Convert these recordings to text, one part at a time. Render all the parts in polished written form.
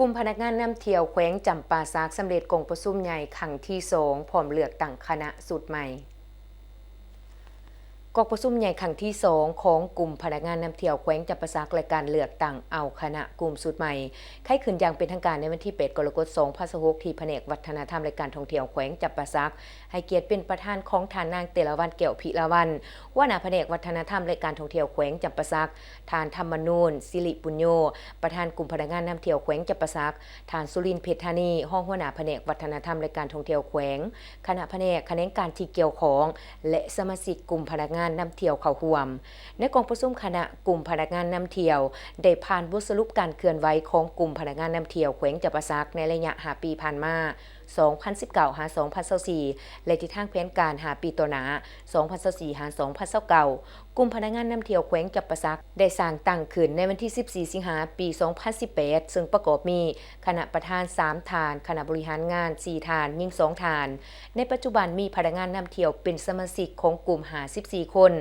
กลุ่มพนักงานนำเที่ยวแขวงจำปาสักสำเร็จกงประชุมใหญ่ครั้งที่2พร้อมเลือกตั้งคณะสูตรใหม่กองประชุมใหญ่ครั้งที่2ของกลุ่มพนักงานนำเที่ยวแขวงจำปาสักและการเลือกตั้งเอาคณะกลุ่มสูตรใหม่ไข้ขึ้นอย่างเป็นทางการในวันที่8กรกฎาคม2566ที่แผนกวัฒนธรรมและการท่องเที่ยวแขวงจำปาสักให้เกียรติเป็นประธานของทานนางเตลวันเกี่ยวพิลาวันว่าหน้าแผนกวัฒนธรรมและการท่องเที่ยวแขวงจำปาสักทานธรรมนูญศิริปุญโญประธานกลุ่มพนักงานนำเที่ยวแขวงจำปาสักทานสุรินทร์เพชรธานีห้องหัวหน้าแผนกวัฒนธรรมและการท่องเที่ยวแขวงคณะแผนกการที่เกี่ยวของและสมาชิกกลุ่มพนักงานนำเที่ยวเข้าร่วมในกองประชุมคณะกลุ่มพนักงานนำเที่ยวได้ผ่านบทสรุปการเคลื่อนไหวของกลุ่มพนักงานนำเที่ยวแขวงจำปาสักในระยะ5ปีผ่านมา2019 หา 2024และทิศทางแผนการ5ปีต่อหน้า2024 หา 2029กลุ่มพนักงานนำเที่ยวแขวงจำปาสักได้สร้างตั้งขึ้นในวันที่14สิงหาปี2018ซึ่งประกอบมีคณะประธาน3ฐานคณะบริหารงาน4ฐานยิ่ง2ฐานในปัจจุบันมีพนักงานนำเที่ยวเป็นสมาชิกของกลุ่ม54คน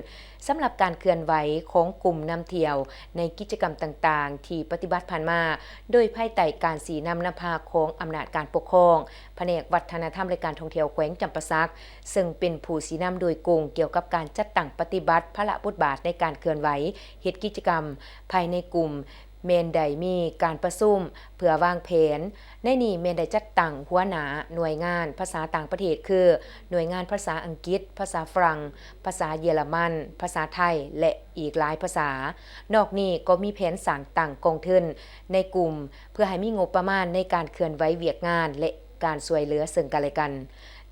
สำหรับการเคลื่อนไหวของกลุ่มนำเที่ยวในกิจกรรมต่างๆที่ปฏิบัติผ่านมาโดยภายใต้การสีนำนำพาของอำนาจการปกครองแผนกวัฒนธรรมและการท่องเที่ยวแขวงจำปาสักซึ่งเป็นผู้สีนำโดยกลุ่มเกี่ยวกับการจัดตั้งปฏิบัติพระบทบาทในการเคลื่อนไหวเฮ็ดกิจกรรมภายในกลุ่มเมนใดมีการประชุมเพื่อวางแผนในนี้เมนใดจัดตั้งหัวหน้าหน่วยงานภาษาต่างประเทศคือหน่วยงานภาษาอังกฤษภาษาฝรั่งภาษาเยอรมันภาษาไทยและอีกหลายภาษานอกนี้ก็มีแผนสร้างตั้งกองทุนในกลุ่มเพื่อให้มีงบประมาณในการเคลื่อนไหวเวียกงานและการช่วยเหลือซึ่งกันและกัน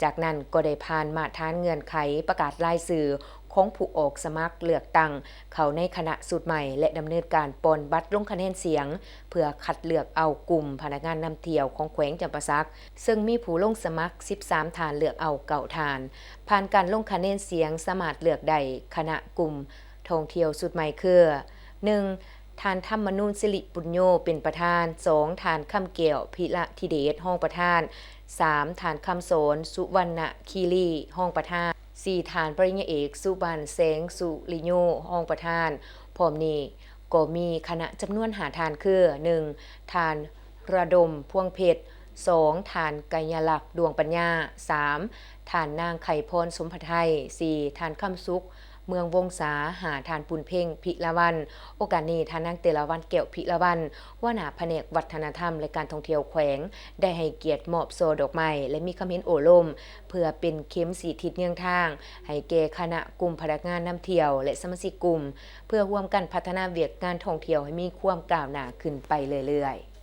จากนั้นก็ได้ผ่านมาตรฐานเงื่อนไขประกาศรายชื่อของผู้ออกสมัครเลือกตั้งเข้าในคณะสูตรใหม่และดำเนินการปนบัตรลงคะแนนเสียงเพื่อคัดเลือกเอากลุ่มพนักงานนำเที่ยวของแขวงจำปาสักซึ่งมีผู้ลงสมัคร13ฐานเลือกเอา9ฐานผ่านการลงคะแนนเสียงสามารถเลือกได้คณะกลุ่มท่องเที่ยวสูตรใหม่คือ 1. ทานธรรมนูญศิริปุญโญเป็นประธาน 2. ทานคำเกี่ยวพิระธิเดชห้องประธาน 3. ทานคำโสนสุวรรณคีรีห้องประธาน 4. ฐานปริญญาเอกสุบันแสงสุริโญห้องประธานพร้อมนี้ก็มีคณะจำนวน5ฐานคือ 1. ฐานระดมพวงเพชร 2. ฐานกัญญลักษณ์ดวงปัญญา 3. ฐานนางไข่พรสมภไทย 4. ฐานคำสุขเมืองวงศาหาทานปุนเพ่งพิละวันโอกาสนี้ทานนางเตลวันแก้วพิละวันว่าหน้าแผนกวัฒนธรรมและการท่องเที่ยวแขวงได้ให้เกียรติมอบโซดอกไม้และมีคำเห็นโอลมเพื่อเป็นเข็มสีทิศเนืองทางให้แก่คณะกลุ่มพนักงานนำเที่ยวและสมาชิกกลุ่มเพื่อร่วมกันพัฒนาเวียกงานท่องเที่ยวให้มีความก้าวหน้าขึ้นไปเรื่อยๆ